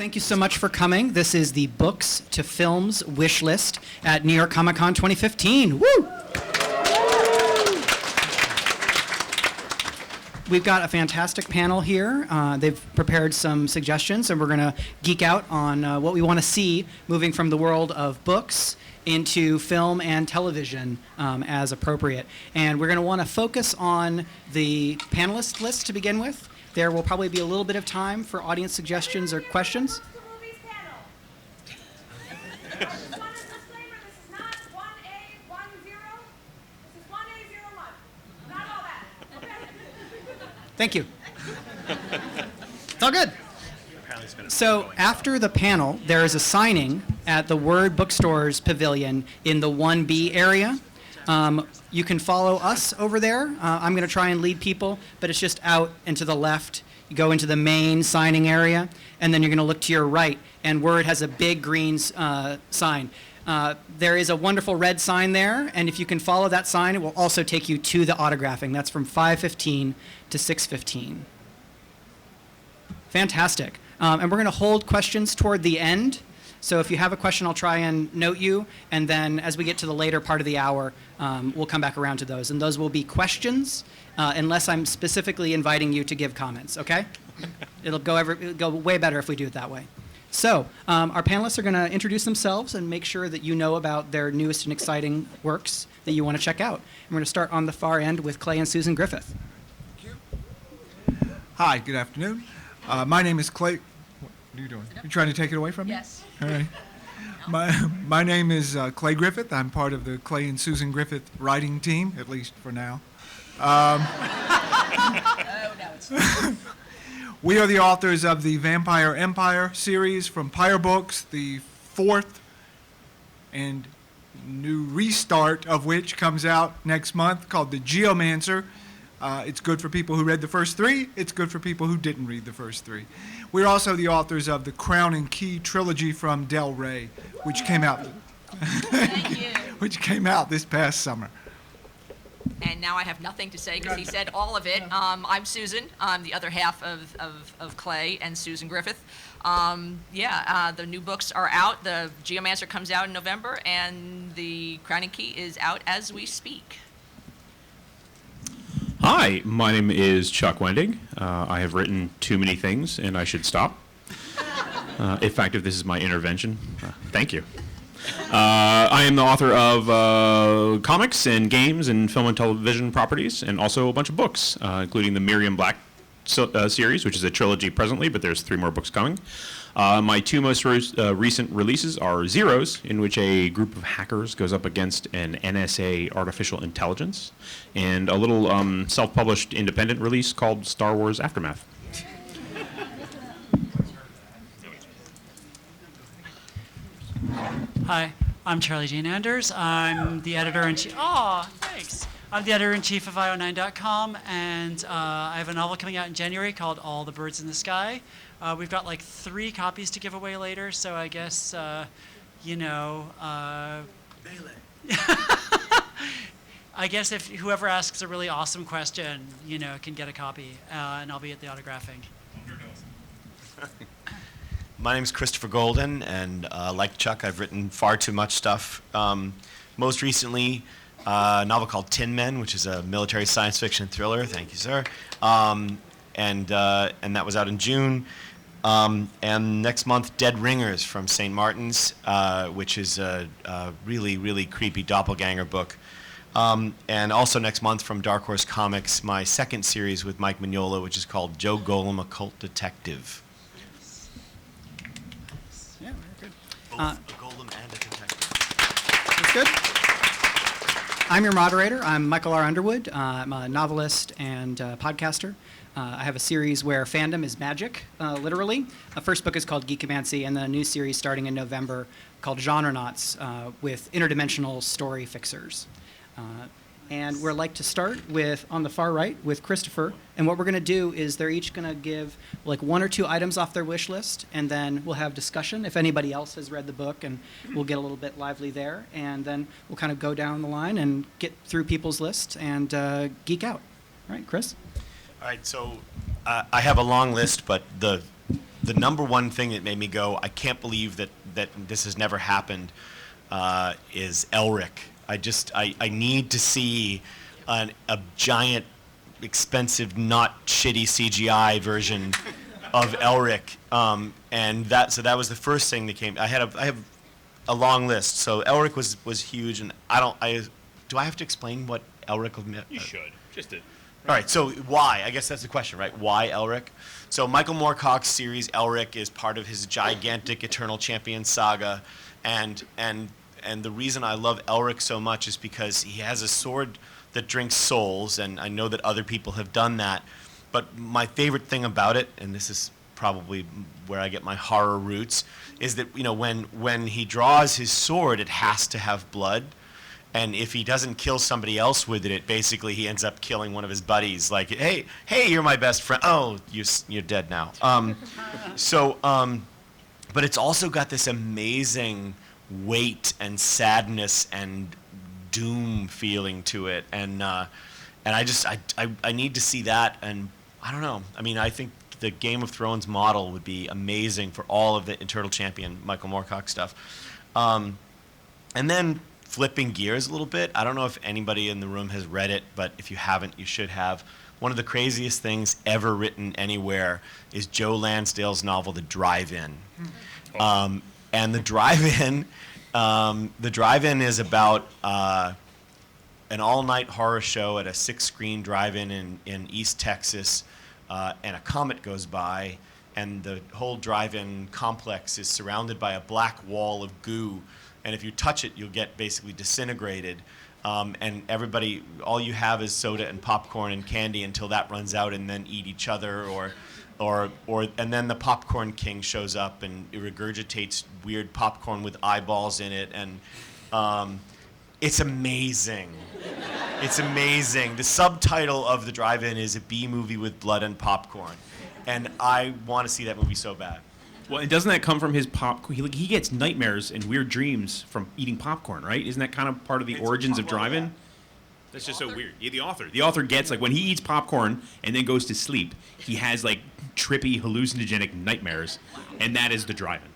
Thank you so much for coming. This is the Books to Films wish list at New York Comic Con 2015. Woo! We've got a fantastic panel here. They've prepared some suggestions, and we're going to geek out on what we want to see moving from the world of books into film and television as appropriate. And we're going to want to focus on the panelist list to begin with. There will probably be a little bit of time for audience suggestions or questions. Thank you. It's all good. So after the panel, there is a signing at the Word Bookstores Pavilion in the 1B area. You can follow us over there. I'm going to try and lead people, but it's just out and to the left. You go into the main signing area, and then you're going to look to your right, and Word has a big green sign. There is a wonderful red sign there, and if you can follow that sign, it will also take you to the autographing. That's from 5:15 to 6:15. Fantastic. And we're going to hold questions toward the end. So if you have a question, I'll try and note you, and then as we get to the later part of the hour, we'll come back around to those. And those will be questions, unless I'm specifically inviting you to give comments, okay? It'll go way better if we do it that way. So our panelists are going to introduce themselves and make sure that you know about their newest and exciting works that you want to check out. And we're going to start on the far end with Clay and Susan Griffith. Thank you. Hi, good afternoon. My name is Clay. What are you doing? You trying to take it away from me? Yes. All right. My name is Clay Griffith. I'm part of the Clay and Susan Griffith writing team, at least for now. Oh, no, it's not. We are the authors of the Vampire Empire series from Pyre Books, the fourth and new restart of which comes out next month, called The Geomancer. It's good for people who read the first three. It's good for people who didn't read the first three. We're also the authors of the Crown and Key trilogy from Del Rey, which came out Thank you. which came out this past summer. And now I have nothing to say because he said all of it. I'm Susan. I'm the other half of Clay and Susan Griffith. The new books are out. The Geomancer comes out in November, and the Crown and Key is out as we speak. Hi, my name is Chuck Wendig. I have written too many things, and I should stop. In fact, if this is my intervention, thank you. I am the author of comics and games and film and television properties, and also a bunch of books, including the Miriam Black series, which is a trilogy presently, but there's 3 more books coming. My 2 most recent releases are Zeros, in which a group of hackers goes up against an NSA artificial intelligence, and a little self-published independent release called Star Wars Aftermath. Hi, I'm Charlie Jane Anders. I'm the editor-in-chief. Oh, thanks. I'm the editor-in-chief of io9.com, and I have a novel coming out in January called All the Birds in the Sky. We've got like 3 copies to give away later, so I guess, I guess if whoever asks a really awesome question, can get a copy, and I'll be at the autographing. My name is Christopher Golden, and like Chuck, I've written far too much stuff. Most recently, a novel called Tin Men, which is a military science fiction thriller. Thank you, sir. And that was out in June. And next month, Dead Ringers from St. Martin's, which is a really, really creepy doppelganger book. And also next month from Dark Horse Comics, my second series with Mike Mignola, which is called Joe Golem, Occult Detective. Yeah, very good. Both a golem and a detective. That's good. I'm your moderator. I'm Michael R. Underwood. I'm a novelist and podcaster. I have a series where fandom is magic, literally. The first book is called Geekomancy, and then a new series starting in November called Genrenauts with interdimensional story fixers. And we'd like to start with, on the far right, with Christopher. And what we're going to do is they're each going to give like 1 or 2 items off their wish list, and then we'll have discussion if anybody else has read the book, and we'll get a little bit lively there. And then we'll kind of go down the line and get through people's lists and geek out. All right, Chris? All right, so I have a long list, but the the number one thing that made me go, I can't believe that this has never happened, is Elric. I need to see a giant, expensive, not shitty CGI version of Elric, and that was the first thing that came. I have a long list. So Elric was huge, and do I have to explain what Elric meant? You should. Just All right, so why? I guess that's the question, right? Why Elric? So Michael Moorcock's series Elric is part of his gigantic Eternal Champion saga, and the reason I love Elric so much is because he has a sword that drinks souls, and I know that other people have done that, but my favorite thing about it, and this is probably where I get my horror roots, is that when he draws his sword, it has to have blood. And if he doesn't kill somebody else with it, basically he ends up killing one of his buddies. Like, hey, you're my best friend. Oh, you're dead now. But it's also got this amazing weight and sadness and doom feeling to it. And I need to see that. And I don't know. I mean, I think the Game of Thrones model would be amazing for all of the Eternal Champion Michael Moorcock stuff. And then flipping gears a little bit, I don't know if anybody in the room has read it, but if you haven't, you should have. One of the craziest things ever written anywhere is Joe Lansdale's novel, The Drive-In. And The Drive-In is about an all-night horror show at a 6-screen drive-in in East Texas, and a comet goes by, and the whole drive-in complex is surrounded by a black wall of goo. And if you touch it, you'll get basically disintegrated. And everybody, all you have is soda and popcorn and candy until that runs out, and then eat each other, and then the popcorn king shows up and regurgitates weird popcorn with eyeballs in it, and it's amazing. It's amazing. The subtitle of The Drive-In is a B movie with blood and popcorn, and I want to see that movie so bad. Well, and doesn't that come from his pop? He gets nightmares and weird dreams from eating popcorn, right? Isn't that kind of part of the origins of drive-in? That's just so weird. Yeah, the author gets, like, when he eats popcorn and then goes to sleep, he has, like, trippy, hallucinogenic nightmares, and that is the drive-in.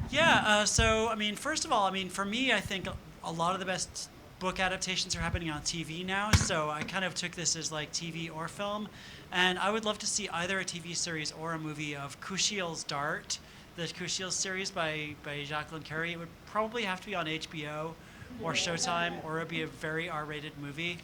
Yeah, so, I mean, first of all, for me, I think a lot of the best book adaptations are happening on TV now, so I kind of took this as, like, TV or film, and I would love to see either a TV series or a movie of Kushiel's Dart, the Kushiel series by Jacqueline Carey. It would probably have to be on HBO or Showtime, or it would be a very R-rated movie.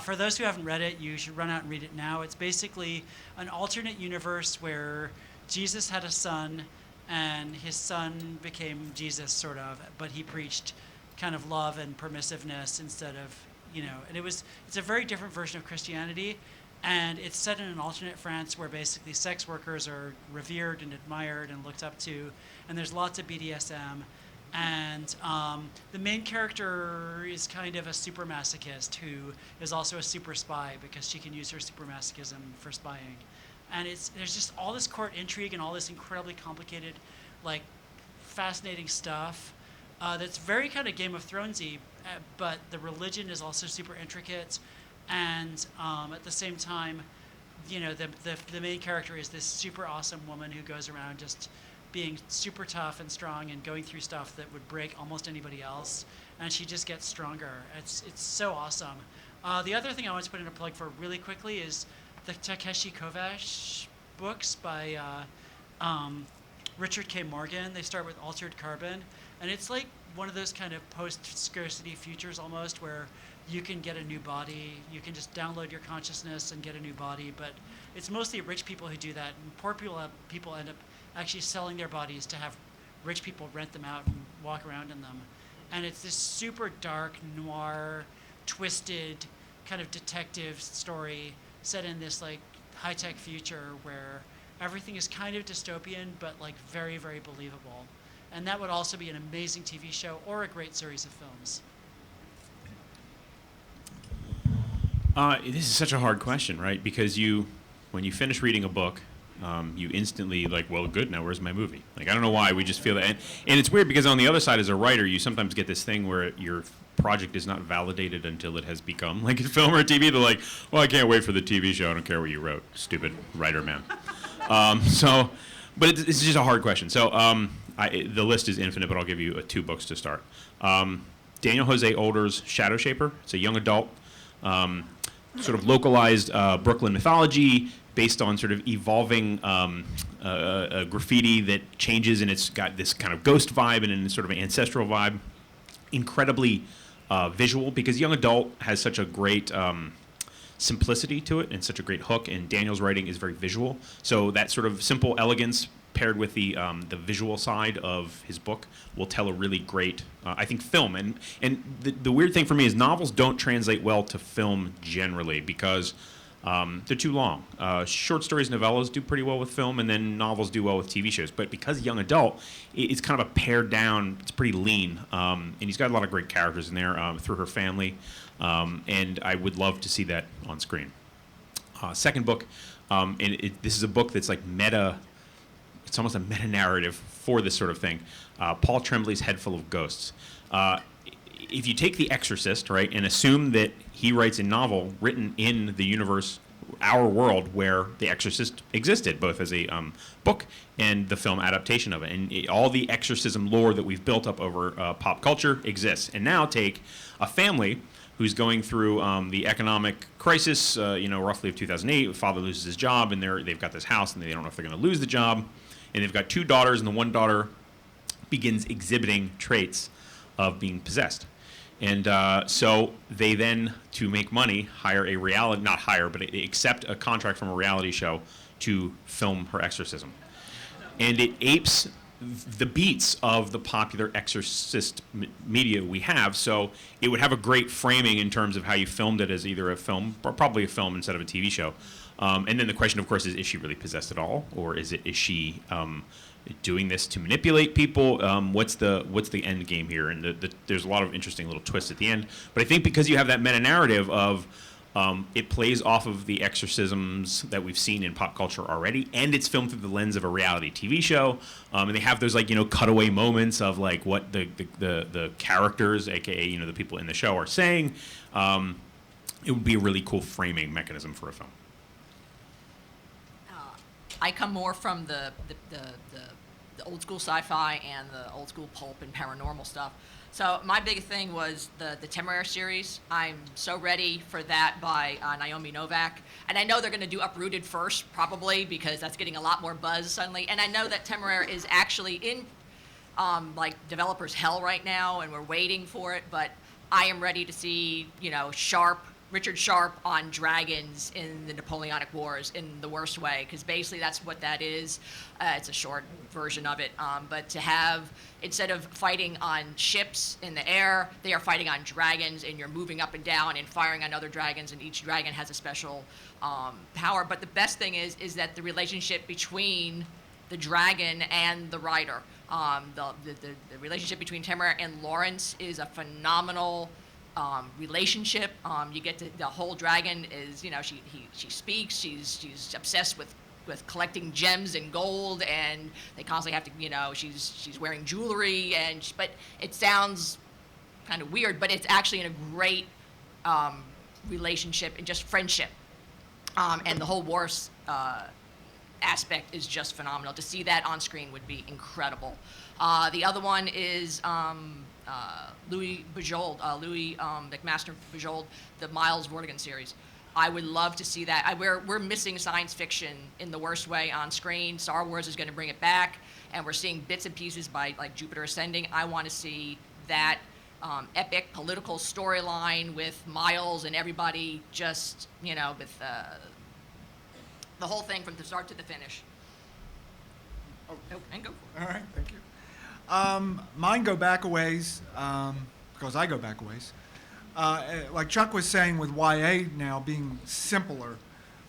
For those who haven't read it, you should run out and read it now. It's basically an alternate universe where Jesus had a son, and his son became Jesus, sort of, but he preached kind of love and permissiveness instead of, and it's a very different version of Christianity, and it's set in an alternate France where basically sex workers are revered and admired and looked up to, and there's lots of BDSM, and the main character is kind of a super masochist who is also a super spy because she can use her super masochism for spying. And there's just all this court intrigue and all this incredibly complicated, like, fascinating stuff that's very kind of Game of Thronesy, but the religion is also super intricate, and at the same time, the main character is this super awesome woman who goes around just being super tough and strong and going through stuff that would break almost anybody else, and she just gets stronger. It's so awesome. The other thing I want to put in a plug for really quickly is the Takeshi Kovacs books by Richard K. Morgan. They start with Altered Carbon, and it's like one of those kind of post-scarcity futures almost, where you can get a new body, you can just download your consciousness and get a new body, but it's mostly rich people who do that, and poor people end up actually selling their bodies to have rich people rent them out and walk around in them. And it's this super dark, noir, twisted kind of detective story set in this, like, high-tech future where everything is kind of dystopian, but, like, very, very believable. And that would also be an amazing TV show or a great series of films. This is such a hard question, right? Because when you finish reading a book, you instantly, like, well, good, now where's my movie? Like, I don't know why, we just feel that. And it's weird because on the other side, as a writer, you sometimes get this thing where you're project is not validated until it has become like a film or a TV. They're like, well, I can't wait for the TV show. I don't care what you wrote, stupid writer man. But it's just a hard question. So the list is infinite, but I'll give you 2 books to start. Daniel Jose Older's Shadow Shaper. It's a young adult, sort of localized Brooklyn mythology based on sort of evolving graffiti that changes, and it's got this kind of ghost vibe and sort of an ancestral vibe. Incredibly visual, because young adult has such a great simplicity to it and such a great hook, and Daniel's writing is very visual. So that sort of simple elegance paired with the visual side of his book will tell a really great, I think, film. And the weird thing for me is novels don't translate well to film generally because they're too long. Short stories, novellas do pretty well with film, and then novels do well with TV shows. But because young adult, it's kind of a pared down, it's pretty lean. And he's got a lot of great characters in there through her family. And I would love to see that on screen. Second book, this is a book that's like meta, it's almost a meta-narrative for this sort of thing. Paul Tremblay's Head Full of Ghosts. If you take The Exorcist, right, and assume that he writes a novel written in the universe, our world, where The Exorcist existed, both as a book and the film adaptation of it. And all the exorcism lore that we've built up over pop culture exists. And now take a family who's going through the economic crisis, roughly of 2008. Father loses his job, and they've got this house, and they don't know if they're going to lose the job. And they've got 2 daughters, and the one daughter begins exhibiting traits of being possessed. And so they then, to make money, hire a reality, not hire, but accept a contract from a reality show to film her exorcism. And it apes the beats of the popular exorcist media we have. So it would have a great framing in terms of how you filmed it as either a film, or probably a film instead of a TV show. And then the question, of course, is she really possessed at all? Or is she doing this to manipulate people? What's the end game here? And there's a lot of interesting little twists at the end. But I think because you have that meta-narrative of it plays off of the exorcisms that we've seen in pop culture already, and it's filmed through the lens of a reality TV show, and they have those cutaway moments of like what the characters, aka the people in the show, are saying. It would be a really cool framing mechanism for a film. I come more from the old school sci-fi and the old school pulp and paranormal stuff. So my big thing was the Temeraire series. I'm so ready for that by Naomi Novak. And I know they're going to do Uprooted first, probably, because that's getting a lot more buzz suddenly. And I know that Temeraire is actually in developers' hell right now, and we're waiting for it. But I am ready to see, Richard Sharp on dragons in the Napoleonic Wars in the worst way, because basically that's what that is. It's a short version of it. But to have, instead of fighting on ships in the air, they are fighting on dragons, and you're moving up and down and firing on other dragons, and each dragon has a special power. But the best thing is that the relationship between the dragon and the rider, the relationship between Temeraire and Lawrence is a phenomenal relationship. You get to, the whole dragon is, she speaks, she's obsessed with collecting gems and gold, and they constantly have to, she's wearing jewelry, but it sounds kind of weird, but it's actually in a great relationship and just friendship. And the whole wars aspect is just phenomenal. To see that on screen would be incredible. The other one is Louis Bujold, Louis McMaster Bujold, the Miles Vortigern series. I would love to see that. We're missing science fiction in the worst way on screen. Star Wars is going to bring it back, and we're seeing bits and pieces by like Jupiter Ascending. I want to see that epic political storyline with Miles and everybody just, with the whole thing from the start to the finish. Oh, and go for it. All right, thank you. Mine go back a ways, because I go back a ways. Like Chuck was saying, with YA now being simpler,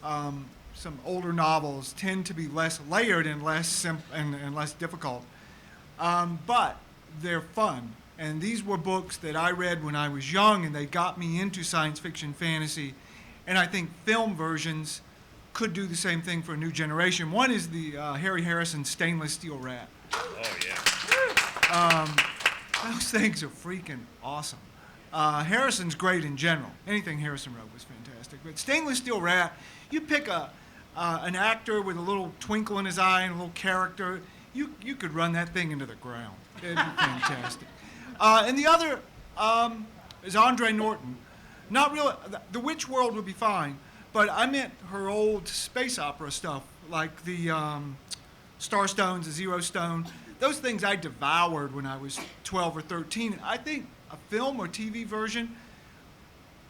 some older novels tend to be less layered and less and less difficult, but they're fun. And these were books that I read when I was young, and they got me into science fiction, fantasy, and I think film versions could do the same thing for a new generation. One is the Harry Harrison Stainless Steel Rat. Oh yeah. Those things are freaking awesome. Harrison's great in general. Anything Harrison wrote was fantastic. But Stainless Steel Rat, you pick an actor with a little twinkle in his eye and a little character, you could run that thing into the ground. It'd be fantastic. And the other is Andre Norton. Not really, The Witch World would be fine, but I meant her old space opera stuff, like the Starstones, the Zero Stone. Those things I devoured when I was 12 or 13. I think a film or TV version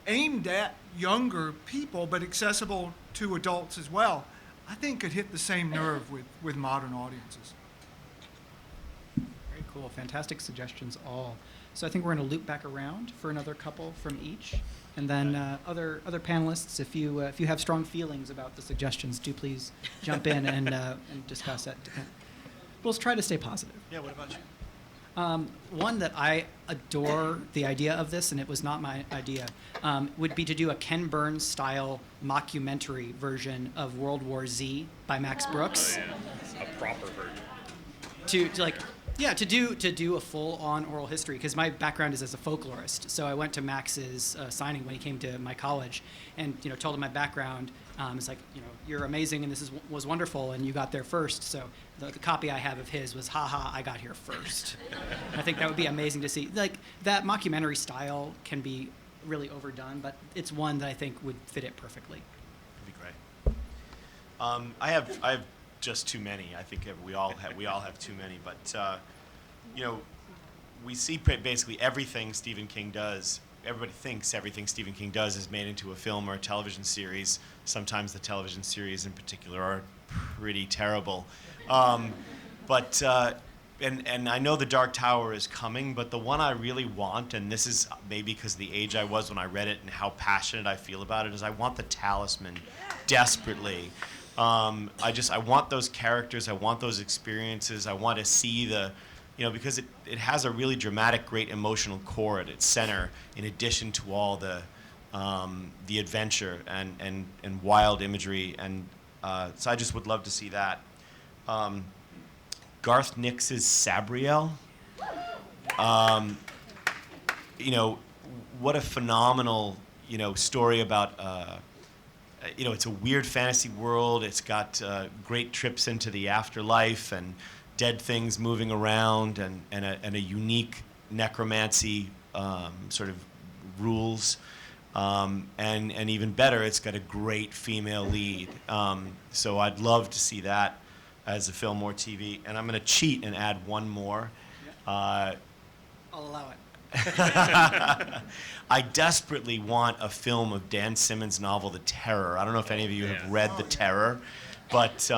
aimed at younger people, but accessible to adults as well, I think could hit the same nerve with modern audiences. Very cool. Fantastic suggestions all. So I think we're going to loop back around for another couple from each. And then other panelists, if you have strong feelings about the suggestions, do please jump in and discuss it. We'll try to stay positive. Yeah, what about you? One that I adore the idea of this, and it was not my idea, would be to do a Ken Burns style mockumentary version of World War Z by Max Brooks. Oh, yeah. A proper version. To do a full-on oral history, because my background is as a folklorist. So I went to Max's signing when he came to my college, and told him my background. It's like, you're amazing, and this was wonderful, and you got there first. So the copy I have of his was, haha, I got here first. I think that would be amazing to see. Like, that mockumentary style can be really overdone, but it's one that I think would fit it perfectly. That'd be great. I have just too many. I think we all have too many. But we see basically everything Stephen King does. Everybody thinks everything Stephen King does is made into a film or a television series. Sometimes the television series in particular are pretty terrible. And I know The Dark Tower is coming, but the one I really want, and this is maybe because the age I was when I read it and how passionate I feel about it, is I want The Talisman desperately. I want those characters, I want those experiences, I want to see because it has a really dramatic, great emotional core at its center, in addition to all the adventure and wild imagery, and so I just would love to see that. Garth Nix's Sabriel, what a phenomenal story about. It's a weird fantasy world. It's got great trips into the afterlife and dead things moving around, and a unique necromancy sort of rules. And even better, it's got a great female lead. So I'd love to see that as a film or TV. And I'm going to cheat and add one more. I'll allow it. I desperately want a film of Dan Simmons' novel, The Terror. I don't know if any of you have read The Terror, but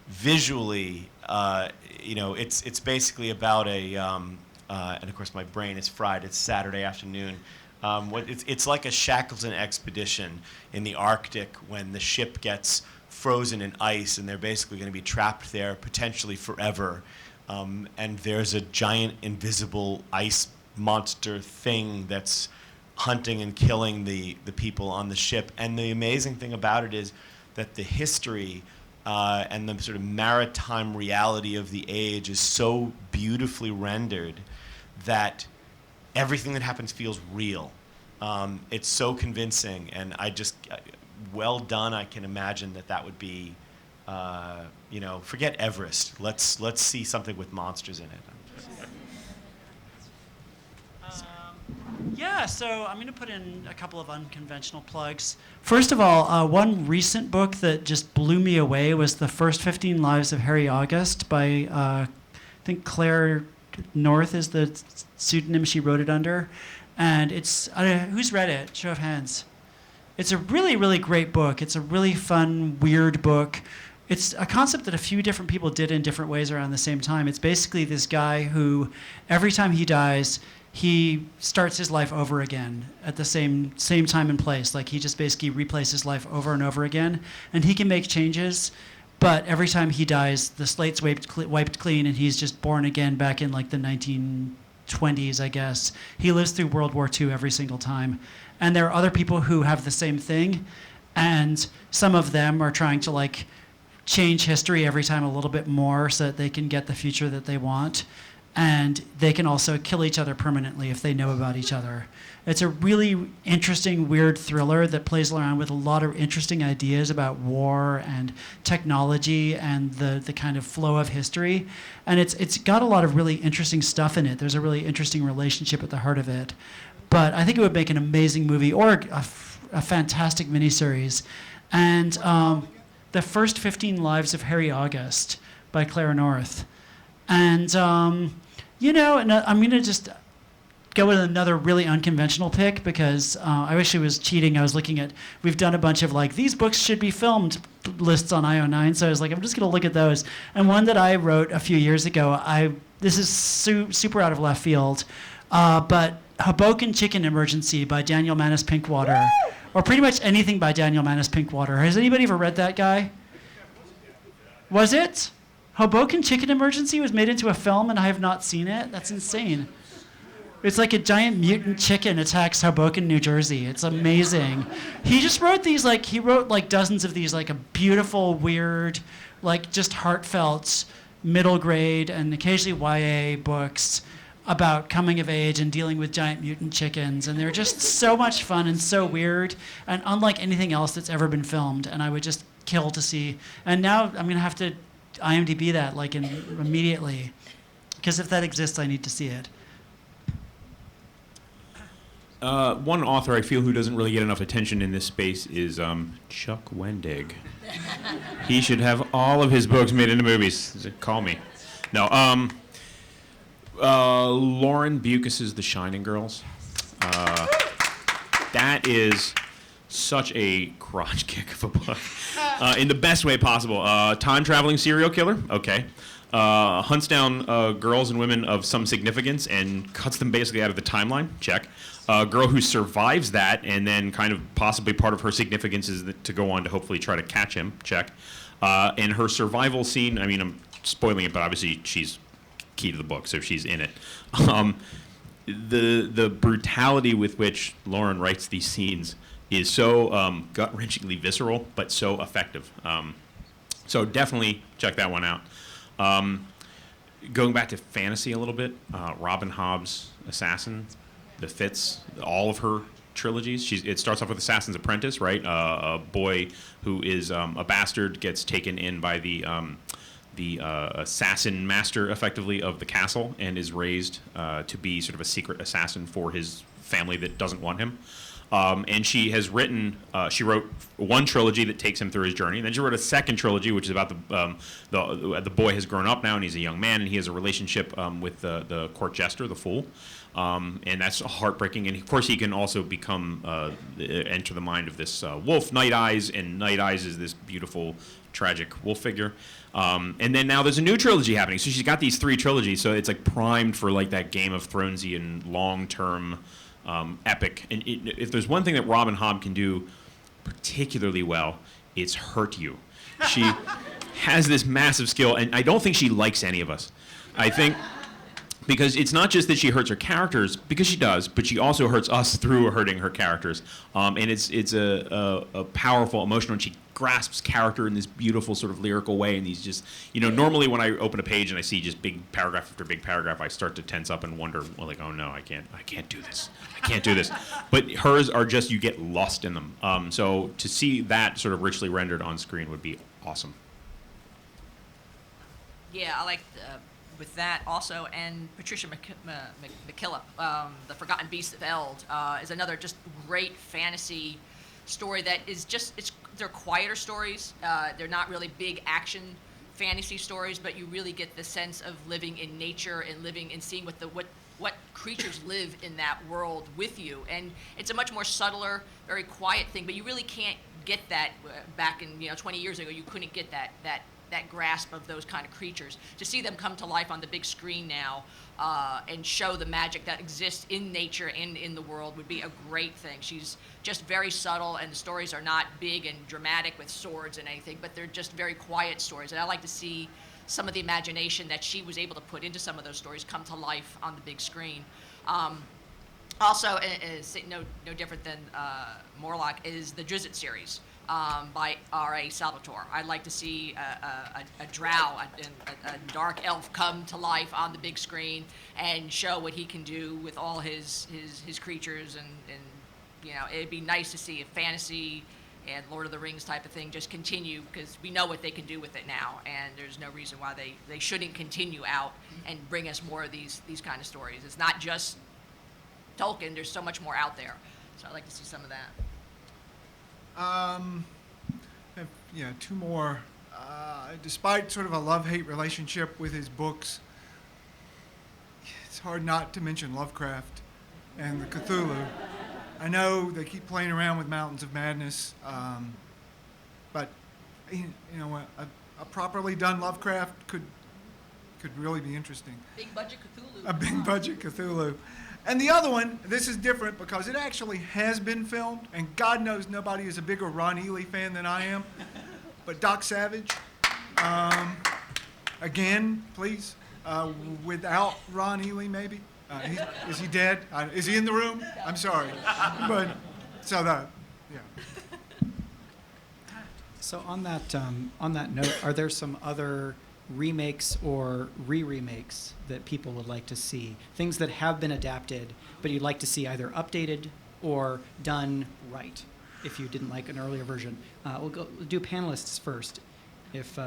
visually, it's basically about and of course my brain is fried. It's Saturday afternoon. It's like a Shackleton expedition in the Arctic when the ship gets frozen in ice and they're basically going to be trapped there potentially forever. And there's a giant invisible ice monster thing that's hunting and killing the people on the ship. And the amazing thing about it is that the history and the sort of maritime reality of the age is so beautifully rendered that everything that happens feels real. It's so convincing, and well done. I can imagine that would be, forget Everest. Let's see something with monsters in it. So I'm going to put in a couple of unconventional plugs. First of all, one recent book that just blew me away was The First 15 Lives of Harry August by, I think Claire North is the pseudonym she wrote it under. And it's, who's read it? Show of hands. It's a really, really great book. It's a really fun, weird book. It's a concept that a few different people did in different ways around the same time. It's basically this guy who, every time he dies, he starts his life over again at the same time and place. Like, he just basically replays his life over and over again. And he can make changes, but every time he dies, the slate's wiped clean, and he's just born again back in like the 1920s, I guess. He lives through World War II every single time. And there are other people who have the same thing, and some of them are trying to like change history every time a little bit more so that they can get the future that they want. and they can also kill each other permanently if they know about each other. It's a really interesting, weird thriller that plays around with a lot of interesting ideas about war and technology and the kind of flow of history. And it's got a lot of really interesting stuff in it. There's a really interesting relationship at the heart of it. But I think it would make an amazing movie or a fantastic miniseries. And The First 15 Lives of Harry August by Claire North. And, and I'm going to just go with another really unconventional pick because I wish it was cheating. I was looking at, we've done a bunch of these books should be filmed lists on IO9. So I was like, I'm just going to look at those. And one that I wrote a few years ago, this is super out of left field, but Hoboken Chicken Emergency by Daniel Manis Pinkwater, or pretty much anything by Daniel Manis Pinkwater. Has anybody ever read that guy? Was it? Hoboken Chicken Emergency was made into a film and I have not seen it? That's insane. It's like a giant mutant chicken attacks Hoboken, New Jersey. It's amazing. He just wrote these, he wrote dozens of these, a beautiful, weird, just heartfelt, middle grade and occasionally YA books about coming of age and dealing with giant mutant chickens. And they're just so much fun and so weird and unlike anything else that's ever been filmed. And I would just kill to see. And now I'm going to have to IMDb that immediately. Because if that exists, I need to see it. One author I feel who doesn't really get enough attention in this space is Chuck Wendig. He should have all of his books made into movies. Call me. No. Lauren Bukas's The Shining Girls. That is such a crotch kick of a book, in the best way possible. Time-traveling serial killer, okay. Hunts down girls and women of some significance and cuts them basically out of the timeline, check. A girl who survives that and then kind of possibly part of her significance is to go on to hopefully try to catch him, check. And her survival scene, I mean, I'm spoiling it, but obviously she's key to the book, so she's in it. The brutality with which Lauren writes these scenes is so gut-wrenchingly visceral, but so effective. So definitely check that one out. Going back to fantasy a little bit, Robin Hobb's Assassin, the Fitz, all of her trilogies. It starts off with Assassin's Apprentice, right? A boy who is a bastard gets taken in by the assassin master, effectively, of the castle and is raised to be sort of a secret assassin for his family that doesn't want him. And she has written, she wrote one trilogy that takes him through his journey. And then she wrote a second trilogy, which is about the boy has grown up now and he's a young man and he has a relationship with the court jester, the fool. And that's heartbreaking. And of course, he can also become enter the mind of this wolf, Night Eyes, and Night Eyes is this beautiful, tragic wolf figure. And then now there's a new trilogy happening. So she's got these three trilogies. So it's primed for that Game of Thronesian long-term epic. And if there's one thing that Robin Hobb can do particularly well, it's hurt you. She has this massive skill, and I don't think she likes any of us. I think because it's not just that she hurts her characters, because she does, but she also hurts us through hurting her characters. And it's a powerful, emotional, and she grasps character in this beautiful sort of lyrical way. And these just, normally when I open a page and I see just big paragraph after big paragraph, I start to tense up and wonder, oh no, I can't do this. I can't do this. But hers are just, you get lost in them. So to see that sort of richly rendered on screen would be awesome. Yeah, I like with that also, and Patricia McKillop, The Forgotten Beast of Eld, is another just great fantasy story that is they're quieter stories. They're not really big action fantasy stories, but you really get the sense of living in nature and living and seeing what creatures live in that world with you. And it's a much more subtler, very quiet thing, but you really can't get that back in 20 years ago. You couldn't get that grasp of those kind of creatures. To see them come to life on the big screen now and show the magic that exists in nature and in the world would be a great thing. She's just very subtle, and the stories are not big and dramatic with swords and anything, but they're just very quiet stories. And I like to see some of the imagination that she was able to put into some of those stories come to life on the big screen. Also, no different than Morlock, is the Drizzt series. by R.A. Salvatore. I'd like to see a drow, a dark elf come to life on the big screen and show what he can do with all his creatures, and you know, it'd be nice to see a fantasy and Lord of the Rings type of thing just continue, because we know what they can do with it now, and there's no reason why they shouldn't continue out and bring us more of these kind of stories. It's not just Tolkien, there's so much more out there. So I'd like to see some of that. I have, two more. Despite sort of a love-hate relationship with his books, it's hard not to mention Lovecraft and the Cthulhu. I know they keep playing around with Mountains of Madness, but a properly done Lovecraft could really be interesting. Big budget Cthulhu. A big budget Cthulhu. And the other one, this is different because it actually has been filmed, and God knows nobody is a bigger Ron Ely fan than I am. But Doc Savage, again, please, without Ron Ely, maybe. Is he dead? Is he in the room? I'm sorry. But so that, yeah. So on that note, are there some other remakes or re-remakes that people would like to see? Things that have been adapted, but you'd like to see either updated or done right, if you didn't like an earlier version. We'll do panelists first, if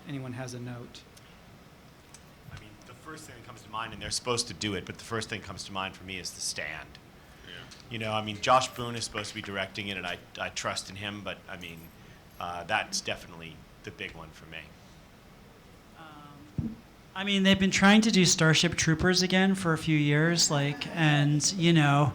anyone has a note. I mean, the first thing that comes to mind, and they're supposed to do it, but the first thing that comes to mind for me is The Stand. Yeah. You know, I mean, Josh Boone is supposed to be directing it, and I trust in him, but I mean, that's definitely the big one for me. I mean, they've been trying to do Starship Troopers again for a few years, and you know,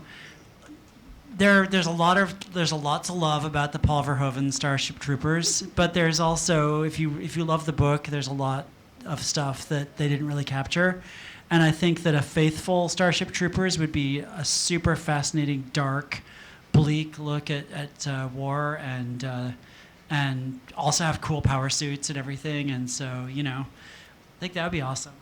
there's a lot to love about the Paul Verhoeven Starship Troopers, but there's also, if you love the book, there's a lot of stuff that they didn't really capture, and I think that a faithful Starship Troopers would be a super fascinating, dark, bleak look at war, and also have cool power suits and everything, and so you know. I think that would be awesome.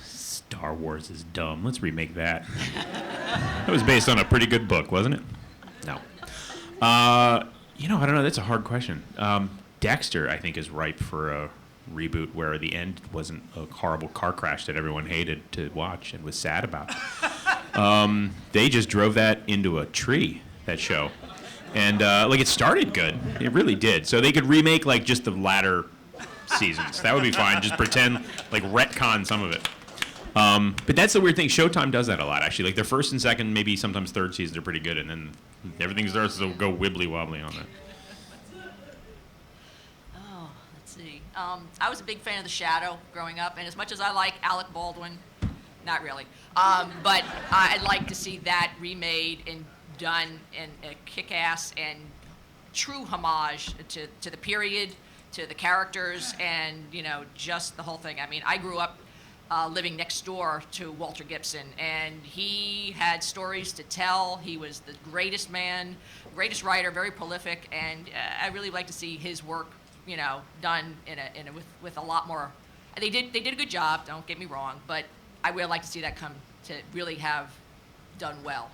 Star Wars is dumb. Let's remake that. That was based on a pretty good book, wasn't it? No. I don't know. That's a hard question. Dexter, I think, is ripe for a reboot where the end wasn't a horrible car crash that everyone hated to watch and was sad about. They just drove that into a tree, that show. And it started good. It really did. So they could remake just the latter seasons. That would be fine. Just pretend retcon some of it. But that's the weird thing. Showtime does that a lot, actually. Their first and second, maybe sometimes third seasons are pretty good, and then everything starts to go wibbly wobbly on that. Oh, let's see. I was a big fan of The Shadow growing up, and as much as I like Alec Baldwin, not really. But I'd like to see that remade and done in a kick-ass and true homage to the period, to the characters, and just the whole thing. I mean, I grew up living next door to Walter Gibson, and he had stories to tell. He was the greatest man, greatest writer, very prolific, and I really like to see his work, done with a lot more. They did a good job. Don't get me wrong, but I would like to see that come to really have done well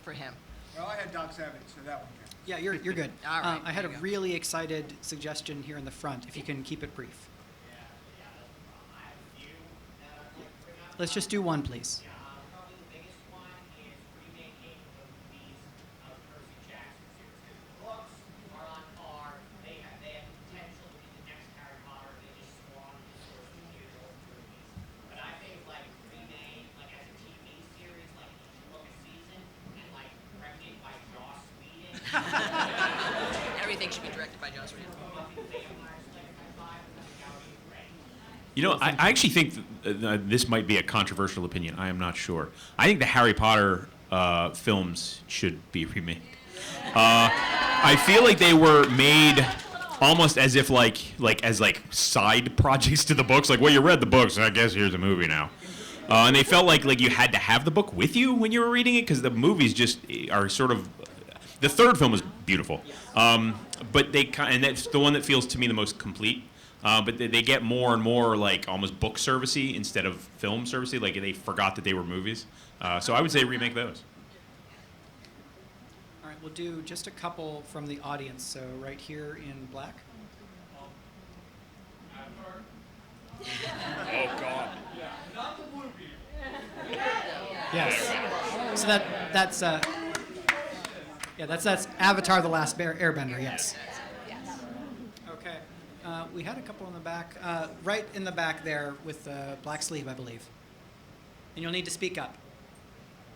for him. Well, I had Doc Savage, so that one counts. Yeah, you're good. All right, I had a there you go. really excited suggestion here in the front, if you can keep it brief. Let's just do one, please. Probably the biggest one is remaking the movies of Percy Jackson series. The books are on par. They have potential to be the next Harry Potter. They just spawned the source material for movies. But I think remade as a TV series, each book a season, and directed by Joss Whedon. Everything should be directed by Joss Whedon. I actually think this might be a controversial opinion. I am not sure. I think the Harry Potter films should be remade. I feel like they were made almost as if as side projects to the books. Well, you read the books, I guess here's a movie now. And they felt like you had to have the book with you when you were reading it, because the movies just are sort of. The third film is beautiful, but and that's the one that feels to me the most complete. But they get more and more almost book servicey instead of film servicey. They forgot that they were movies. So I would say remake those. All right, we'll do just a couple from the audience. So right here in black. Oh, God. Yes. So that's Avatar: The Last Airbender. Yes. Okay. We had a couple in the back, right in the back there with the black sleeve, I believe. And you'll need to speak up.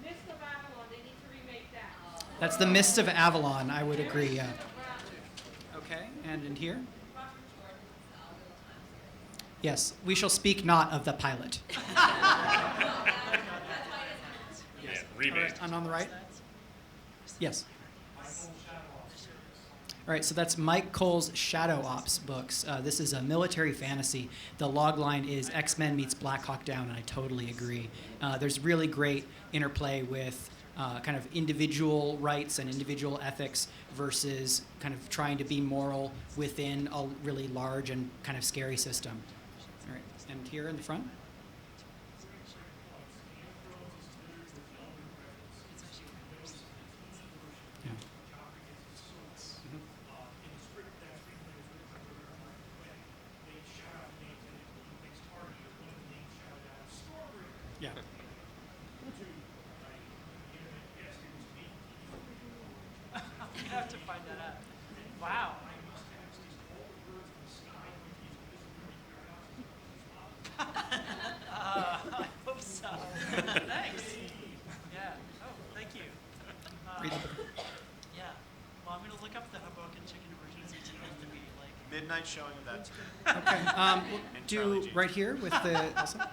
Mist of Avalon, they need to remake that. That's the Mists of Avalon. I would agree. Yeah. Okay. And in here. Yes. We shall speak not of the pilot. Remake. And on the right? Yes. All right, so that's Mike Cole's Shadow Ops books. This is a military fantasy. The log line is X-Men meets Black Hawk Down, and I totally agree. There's really great interplay with kind of individual rights and individual ethics versus kind of trying to be moral within a really large and kind of scary system. All right, and here in the front? Yeah. Yeah. You have to find that out. Wow. I hope so. Thanks. Yeah. Oh, thank you. Read the book. Yeah. Well, I'm going to look up the Hoboken Chicken Emergency Team to be like. Midnight showing of that. Okay. We'll do right here with the Elsa.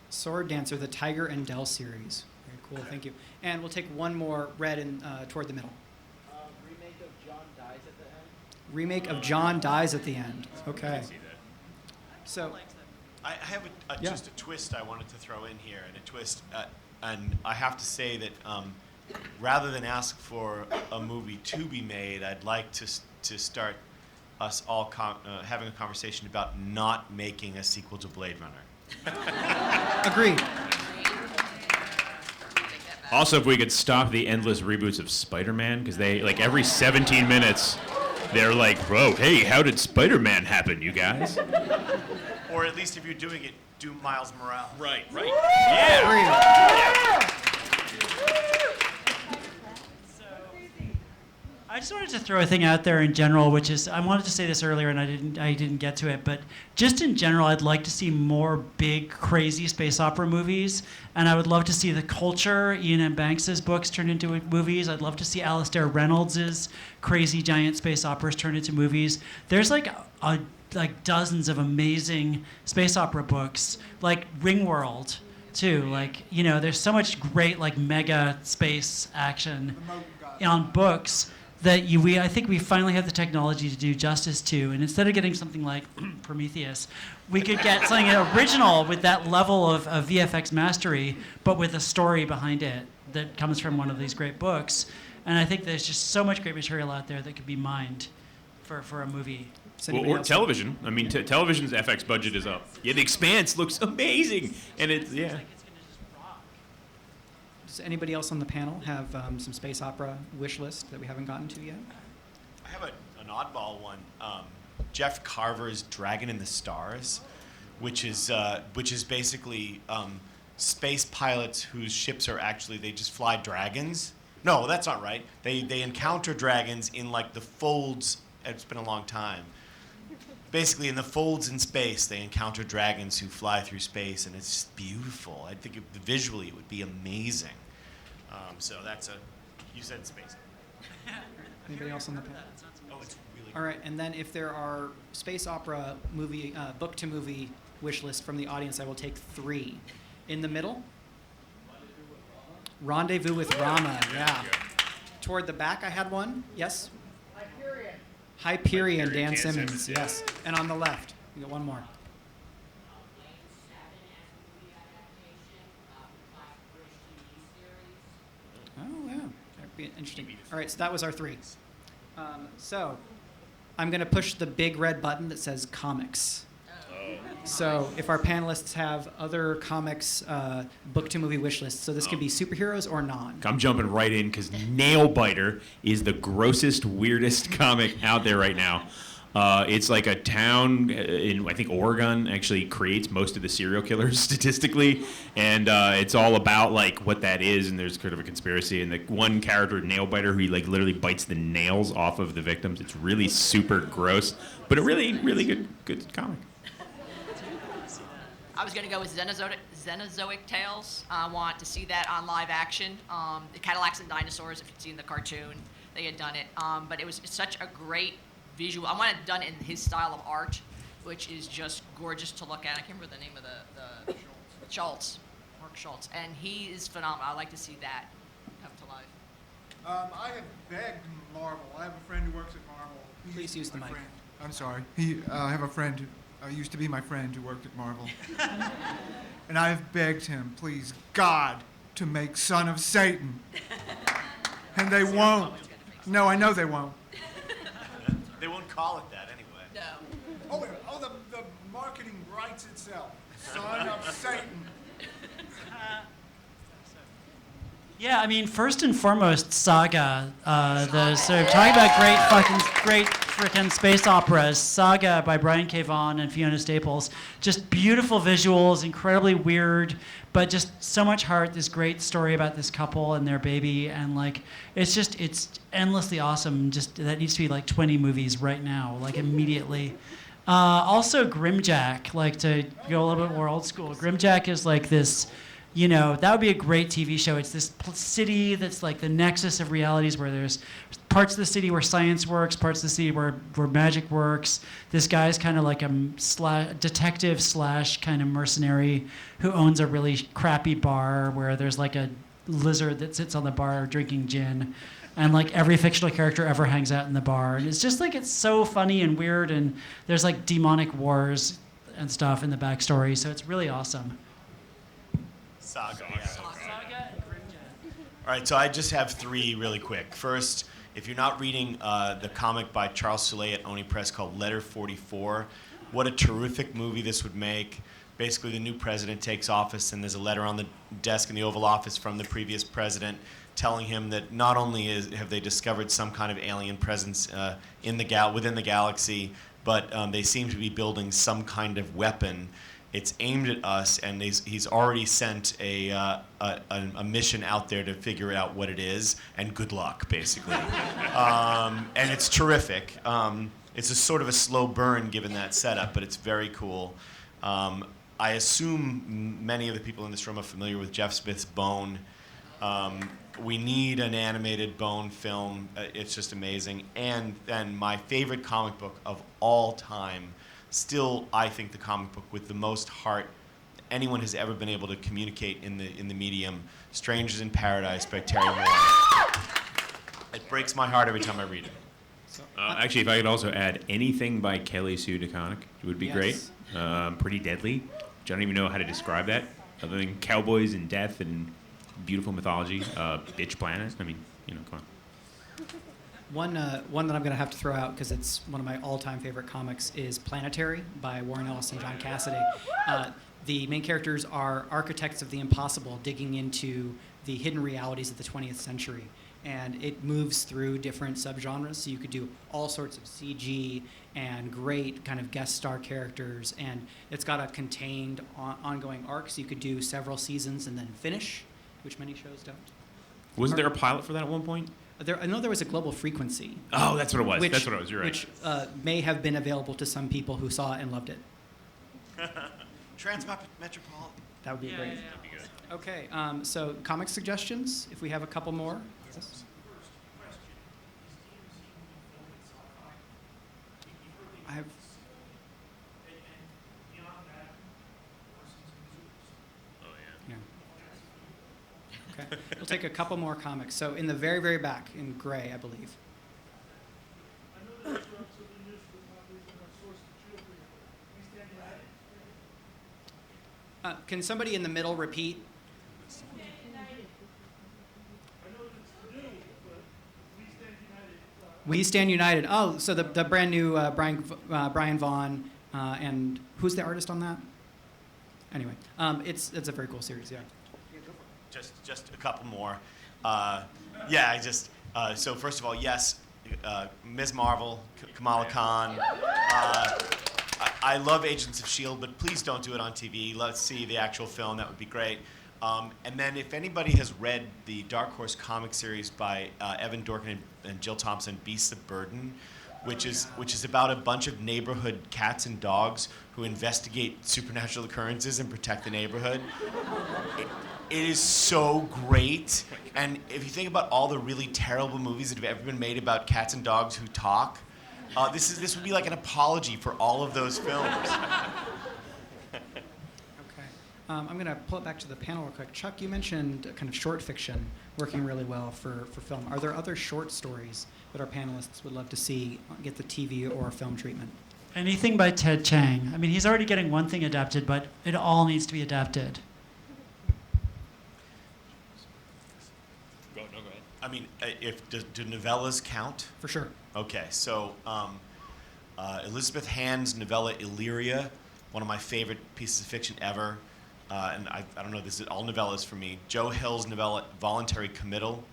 Sword Dancer, the Tiger and Dell series. Very cool, thank you. And we'll take one more red and toward the middle. Remake of John Dies at the End. Remake of John Dies at the End. Okay. So, I have Yeah. just a twist I wanted to throw in here, and a twist, and I have to say that rather than ask for a movie to be made, I'd like to start us all having a conversation about not making a sequel to Blade Runner. agreed. Also, if we could stop the endless reboots of Spider-Man, because they, like, every 17 minutes, they're like, whoa, hey, how did Spider-Man happen, you guys? Or at least if you're doing it, do Miles Morales. Right. Yeah. Agreed. I just wanted to throw a thing out there in general, which is I wanted to say this earlier and I didn't get to it, but just in general, I'd like to see more big, crazy space opera movies, and I would love to see the culture, Ian M. Banks's books turned into movies. I'd love to see Alastair Reynolds's crazy giant space operas turned into movies. There's like dozens of amazing space opera books, like Ringworld, too. Like, you know, there's so much great like mega space action on books that I think we finally have the technology to do justice to. And instead of getting something like Prometheus, we could get something original with that level of VFX mastery, but with a story behind it that comes from one of these great books. And I think there's just so much great material out there that could be mined for a movie. Or television. I mean, television's FX budget is up. Yeah, The Expanse looks amazing. And it's, yeah. It's like it's gonna just rock. Does anybody else on the panel have some space opera wish list that we haven't gotten to yet? I have an oddball one. Jeff Carver's Dragon in the Stars, which is basically space pilots whose ships are actually, they just fly dragons. No, that's not right. They encounter dragons in like the folds. It's been a long time. Basically, in the folds in space, they encounter dragons who fly through space, and it's just beautiful. I think visually it would be amazing. So that's you said space. Anybody else on the panel? Oh, it's really All right, and then if there are space opera movie, book to movie wish list from the audience, I will take 3. In the middle, Rendezvous with Rama. Yeah. Toward the back, I had one. Yes. Hyperion, Dan Simmons. Yes. And on the left, we got one more. Oh yeah, that'd be interesting. All right, so that was our 3. So I'm gonna push the big red button that says comics. So if our panelists have other comics, book to movie wish lists, so this could be superheroes or non. I'm jumping right in because Nailbiter is the grossest, weirdest comic out there right now. It's like a town in, I think, Oregon actually creates most of the serial killers statistically, and it's all about like what that is, and there's kind of a conspiracy. And the one character, Nailbiter, who he like literally bites the nails off of the victims. It's really super gross, but a really, really good comic. I was going to go with Xenozoic Tales. I want to see that on live action. The Cadillacs and Dinosaurs, if you'd seen the cartoon, they had done it. But it's such a great visual. I want it done in his style of art, which is just gorgeous to look at. I can't remember the name of the Schultz, Mark Schultz, and he is phenomenal. I'd like to see that come to life. I have begged Marvel. I have a friend who works at Marvel. He Please used to use be the my mic. friend. I'm sorry. I have a friend who used to be my friend who worked at Marvel. And I've begged him, please, God, to make Son of Satan. And they won't. No, I know they won't. They won't call it that anyway. No. The marketing writes itself. Son of Satan. Yeah, I mean, first and foremost, Saga. So talking about great frickin' space operas. Saga by Brian K. Vaughan and Fiona Staples. Just beautiful visuals, incredibly weird, but just so much heart. This great story about this couple and their baby, and like, it's endlessly awesome. Just that needs to be like 20 movies right now, like immediately. Also, Grimjack, like to go a little bit more old school. Grimjack is like this. You know, that would be a great TV show. It's this city that's like the nexus of realities where there's parts of the city where science works, parts of the city where magic works. This guy's kind of like a detective / kind of mercenary who owns a really crappy bar where there's like a lizard that sits on the bar drinking gin. And like every fictional character ever hangs out in the bar. And it's just like, it's so funny and weird. And there's like demonic wars and stuff in the backstory. So it's really awesome. Saga. Saga and Grimjack. All right, so I just have three really quick. First, if you're not reading the comic by Charles Soule at Oni Press called Letter 44, what a terrific movie this would make. Basically, the new president takes office, and there's a letter on the desk in the Oval Office from the previous president telling him that not only have they discovered some kind of alien presence within the galaxy, but they seem to be building some kind of weapon. It's aimed at us, and he's already sent a mission out there to figure out what it is, and good luck, basically. And it's terrific. It's a sort of a slow burn given that setup, but it's very cool. I assume many of the people in this room are familiar with Jeff Smith's Bone. We need an animated Bone film. It's just amazing. And then my favorite comic book of all time, still, I think the comic book with the most heart anyone has ever been able to communicate in the medium, Strangers in Paradise by Terry Moore. It breaks my heart every time I read it. Actually, if I could also add anything by Kelly Sue DeConnick, it would be Yes. great. Pretty Deadly, which I don't even know how to describe that, other than cowboys and death and beautiful mythology. Bitch Planet. I mean, come on. One that I'm going to have to throw out because it's one of my all-time favorite comics is Planetary by Warren Ellis and John Cassidy. The main characters are architects of the impossible digging into the hidden realities of the 20th century. And it moves through different subgenres, so you could do all sorts of CG and great kind of guest star characters. And it's got a contained ongoing arc, so you could do several seasons and then finish, which many shows don't. Wasn't there a pilot for that at one point? I know there was a Global Frequency. Oh, that's what it was. Which, That's what it was. You're right. Which may have been available to some people who saw it and loved it. Transmetropolitan. That would be great. That'd be good. Okay, so comic suggestions, if we have a couple more. I have. Yeah. Okay, we'll take a couple more comics. So in the very, very back, in gray, I believe. Can somebody in the middle repeat? We Stand United. Oh, so the brand new Brian Vaughn And who's the artist on that? Anyway, it's a very cool series, yeah. Just a couple more. So first of all, yes, Ms. Marvel, Kamala Khan. I love Agents of S.H.I.E.L.D., but please don't do it on TV. Let's see the actual film. That would be great. And then if anybody has read the Dark Horse comic series by Evan Dorkin and Jill Thompson, Beasts of Burden, which is about a bunch of neighborhood cats and dogs who investigate supernatural occurrences and protect the neighborhood. It is so great. And if you think about all the really terrible movies that have ever been made about cats and dogs who talk, this would be like an apology for all of those films. Okay. I'm going to pull it back to the panel real quick. Chuck, you mentioned kind of short fiction working really well for film. Are there other short stories that our panelists would love to see get the TV or film treatment? Anything by Ted Chiang. I mean, he's already getting one thing adapted, but it all needs to be adapted. Go ahead. I mean, do novellas count? For sure. Okay, so Elizabeth Hand's novella Illyria, one of my favorite pieces of fiction ever. And I don't know, this is all novellas for me. Joe Hill's novella Voluntary Committal.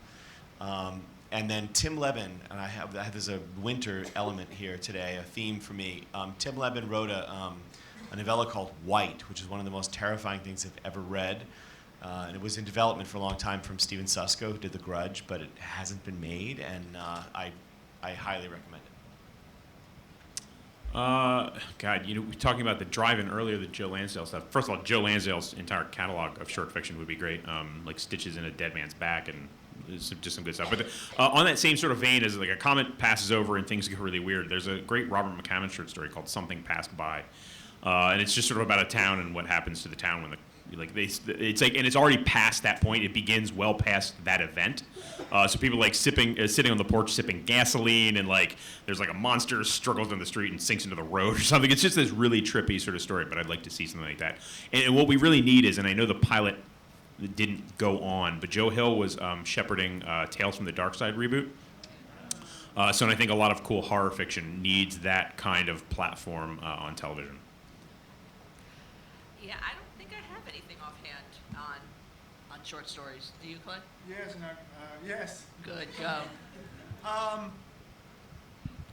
And then Tim Levin, and I have there's a winter element here today, a theme for me. Tim Levin wrote a novella called White, which is one of the most terrifying things I've ever read. And it was in development for a long time from Steven Susko, who did The Grudge, but it hasn't been made, and I highly recommend it. God, we were talking about the drive-in earlier, the Joe Lansdale stuff. First of all, Joe Lansdale's entire catalog of short fiction would be great, like Stitches in a Dead Man's Back and just some good stuff. But on that same sort of vein, as like a comet passes over and things get really weird, there's a great Robert McCammon short story called Something Passed By, and it's just sort of about a town and what happens to the town when it's like, and it's already past that point. It begins well past that event. So people like sitting on the porch sipping gasoline, and like there's like a monster struggles down the street and sinks into the road or something. It's just this really trippy sort of story. But I'd like to see something like that. And what we really need is, and I know the pilot didn't go on, but Joe Hill was shepherding Tales from the Dark Side reboot. So I think a lot of cool horror fiction needs that kind of platform on television. Yeah, I don't think I have anything offhand on short stories. Do you, Clay? Yes, yes. Good, go.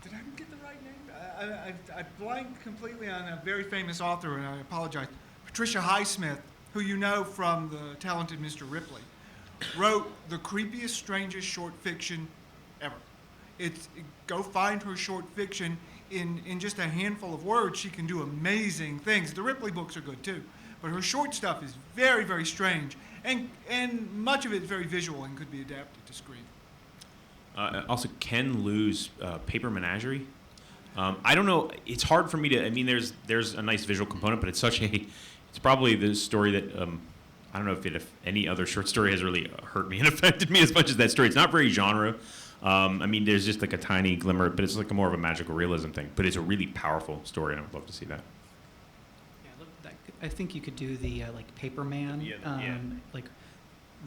Did I get the right name? I blanked completely on a very famous author, and I apologize. Patricia Highsmith, who you know from The Talented Mr. Ripley, wrote the creepiest, strangest short fiction ever. Go find her short fiction. In just a handful of words, she can do amazing things. The Ripley books are good too, but her short stuff is very, very strange, and much of it is very visual and could be adapted to screen. Also, Ken Liu's Paper Menagerie. I don't know. It's hard for me to. I mean, there's a nice visual component, but it's probably the story that I don't know if any other short story has really hurt me and affected me as much as that story. It's not very genre. I mean, there's just like a tiny glimmer, but it's like more of a magical realism thing. But it's a really powerful story, and I would love to see that. Yeah, I think you could do the like Paperman, like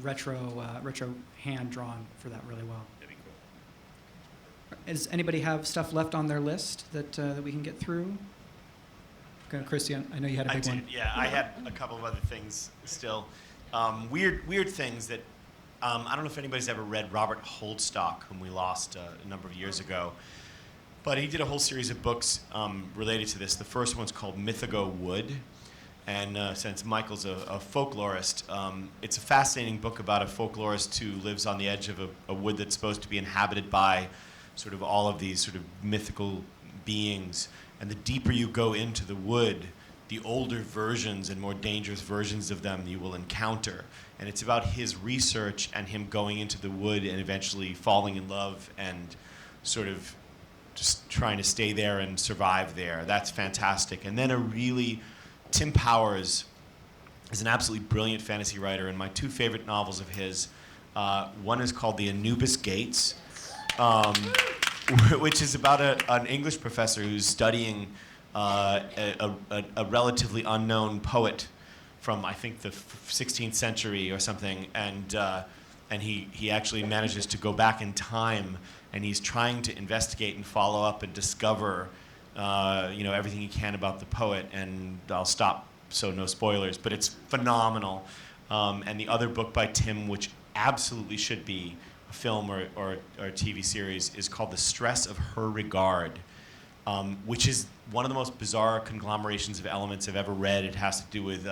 retro hand drawn for that really well. That'd be cool. Does anybody have stuff left on their list that we can get through? Okay, Christian, I know you had a big one. Yeah, I had a couple of other things still. Weird things that. I don't know if anybody's ever read Robert Holdstock, whom we lost a number of years ago. But he did a whole series of books related to this. The first one's called Mythico Wood. And since Michael's a folklorist, it's a fascinating book about a folklorist who lives on the edge of a wood that's supposed to be inhabited by sort of all of these sort of mythical beings. And the deeper you go into the wood, the older versions and more dangerous versions of them you will encounter. And it's about his research and him going into the wood and eventually falling in love and sort of just trying to stay there and survive there. That's fantastic. And then Tim Powers is an absolutely brilliant fantasy writer, and my two favorite novels of his, one is called The Anubis Gates, which is about an English professor who's studying a relatively unknown poet from, I think, the 16th century or something, and he actually manages to go back in time, and he's trying to investigate and follow up and discover everything he can about the poet, and I'll stop so no spoilers, but it's phenomenal. And the other book by Tim, which absolutely should be a film or a TV series, is called The Stress of Her Regard, which is one of the most bizarre conglomerations of elements I've ever read. It has to do with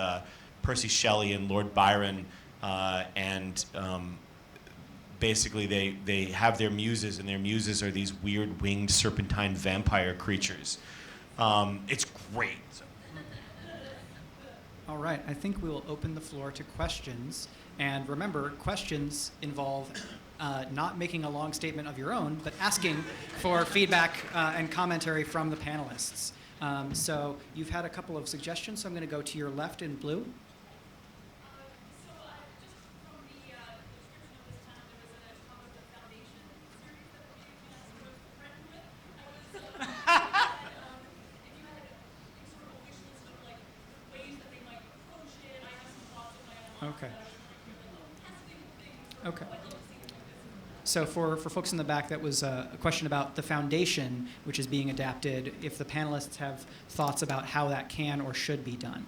Percy Shelley and Lord Byron, and basically they have their muses, and their muses are these weird winged serpentine vampire creatures. It's great. All right, I think we will open the floor to questions. And remember, questions involve not making a long statement of your own, but asking for feedback and commentary from the panelists. So you've had a couple of suggestions, so I'm going to go to your left in blue. Okay. Okay. So for folks in the back, that was a question about the foundation, which is being adapted, if the panelists have thoughts about how that can or should be done.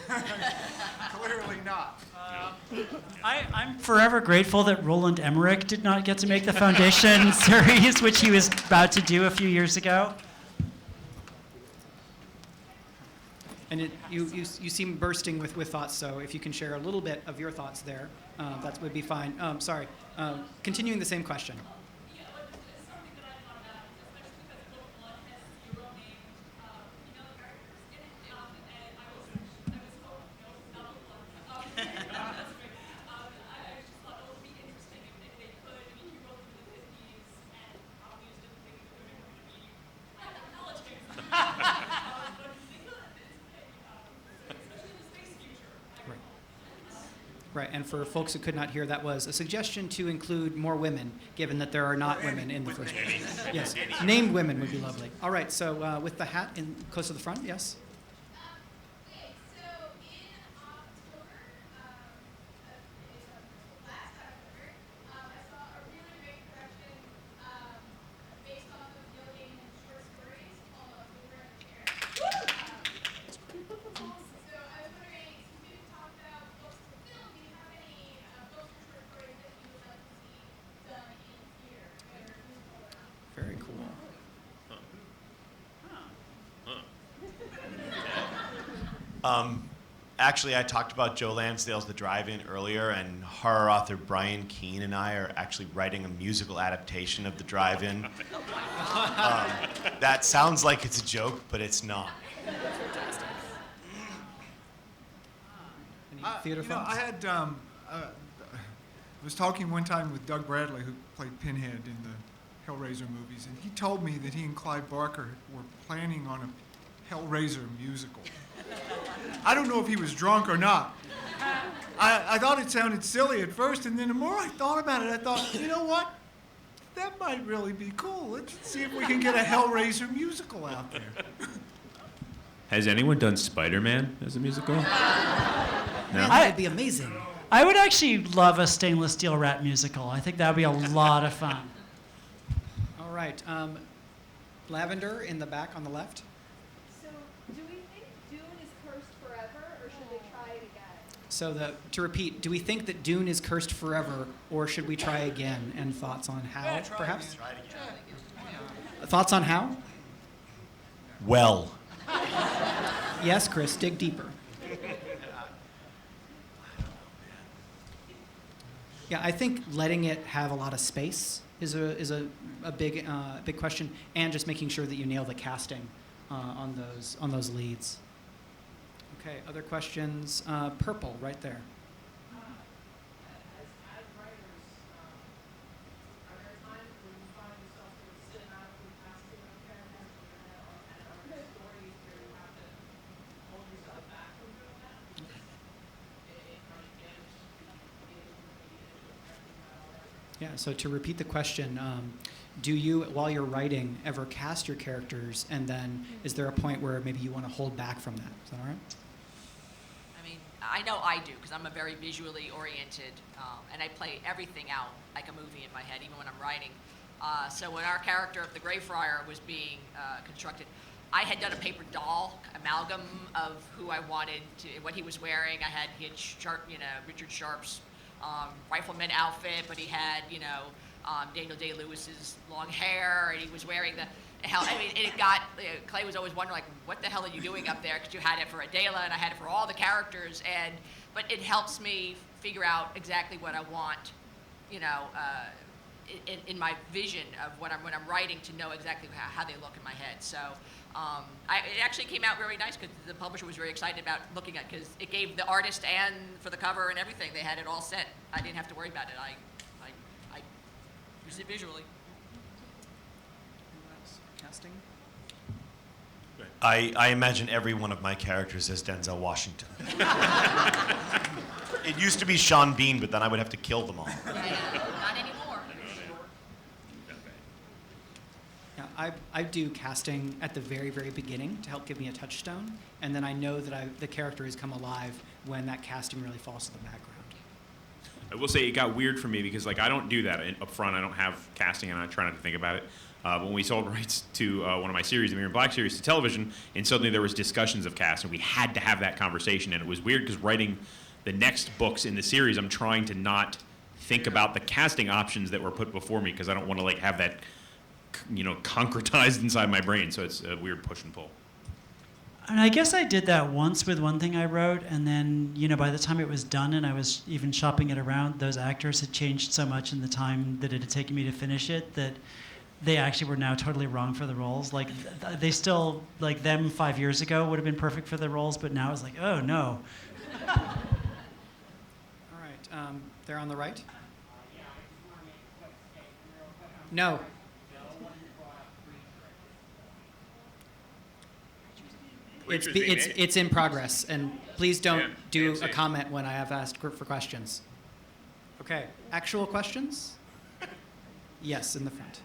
Clearly not. I'm forever grateful that Roland Emmerich did not get to make the Foundation series, which he was about to do a few years ago. And you seem bursting with thoughts, so if you can share a little bit of your thoughts there, that would be fine. Sorry. Continuing the same question. Right, and for folks who could not hear, that was a suggestion to include more women, given that there are not women in the first place. Yes, named women would be lovely. All right, so with the hat in close to the front, yes? Okay, so in October, last October, I saw a really great production based off of Neil Gaiman's short stories called Over in the Chair. So I was wondering, since we talked about books to film, do you have any books or short stories that you would like to see done in theater, whether musical or not? Very cool. Actually, I talked about Joe Lansdale's The Drive-In earlier, and horror author Brian Keene and I are actually writing a musical adaptation of The Drive-In. That sounds like it's a joke, but it's not. Any theater You know, thoughts? I was talking one time with Doug Bradley, who played Pinhead in the Hellraiser movies, and he told me that he and Clive Barker were planning on a Hellraiser musical. I don't know if he was drunk or not. I thought it sounded silly at first, and then the more I thought about it, I thought, you know what? That might really be cool. Let's see if we can get a Hellraiser musical out there. Has anyone done Spider-Man as a musical? No? That would be amazing. I would actually love a Stainless Steel Rat musical. I think that would be a lot of fun. All right, Lavender in the back on the left. So, do we think Dune is cursed forever, or should they try it again? So to repeat, do we think that Dune is cursed forever, or should we try again? And thoughts on how, perhaps? Try it again. Thoughts on how? Well. Yes, Chris, dig deeper. Yeah, I think letting it have a lot of space is a big question, and just making sure that you nail the casting on those leads. Okay, other questions? Purple, right there. As writers, are there times when you find yourself sort of cinematically casting a character, and are there stories where you have to hold yourself back from doing that? Are you damaged Yeah, so to repeat the question, do you, while you're writing, ever cast your characters, and then is there a point where maybe you want to hold back from that? Is that all right? I mean, I know I do, because I'm a very visually oriented, and I play everything out like a movie in my head, even when I'm writing. So when our character of the Greyfriar was being constructed, I had done a paper doll amalgam of who I wanted to, what he was wearing. He had Richard Sharp's rifleman outfit, but he had, Daniel Day-Lewis's long hair, and he was wearing Clay was always wondering, like, what the hell are you doing up there? Because you had it for Adela, and I had it for all the characters, but it helps me figure out exactly what I want, in my vision of when I'm writing, to know exactly how they look in my head. So it actually came out very nice because the publisher was very excited about looking at, because it gave the artist and for the cover and everything, they had it all set. I didn't have to worry about it. I used it visually. Anyone else? Casting? I imagine every one of my characters as Denzel Washington. It used to be Sean Bean, but then I would have to kill them all. Not anymore. Yeah, I do casting at the very, very beginning to help give me a touchstone, and then I know that the character has come alive when that casting really falls to the background. I will say it got weird for me because I don't do that up front. I don't have casting, and I try not to think about it. But when we sold rights to one of my series, the Mirror Black series, to television, and suddenly there was discussions of cast, and we had to have that conversation, and it was weird because writing the next books in the series, I'm trying to not think about the casting options that were put before me because I don't want to have that, concretized inside my brain. So it's a weird push and pull. And I guess I did that once with one thing I wrote, and then, by the time it was done and I was even shopping it around, those actors had changed so much in the time that it had taken me to finish it that they actually were now totally wrong for the roles. They still, them 5 years ago would have been perfect for the roles, but now it's oh, no. All right, they're on the right? No. It's in progress, and please don't do a comment when I have asked for questions. Okay, actual questions? Yes, in the front.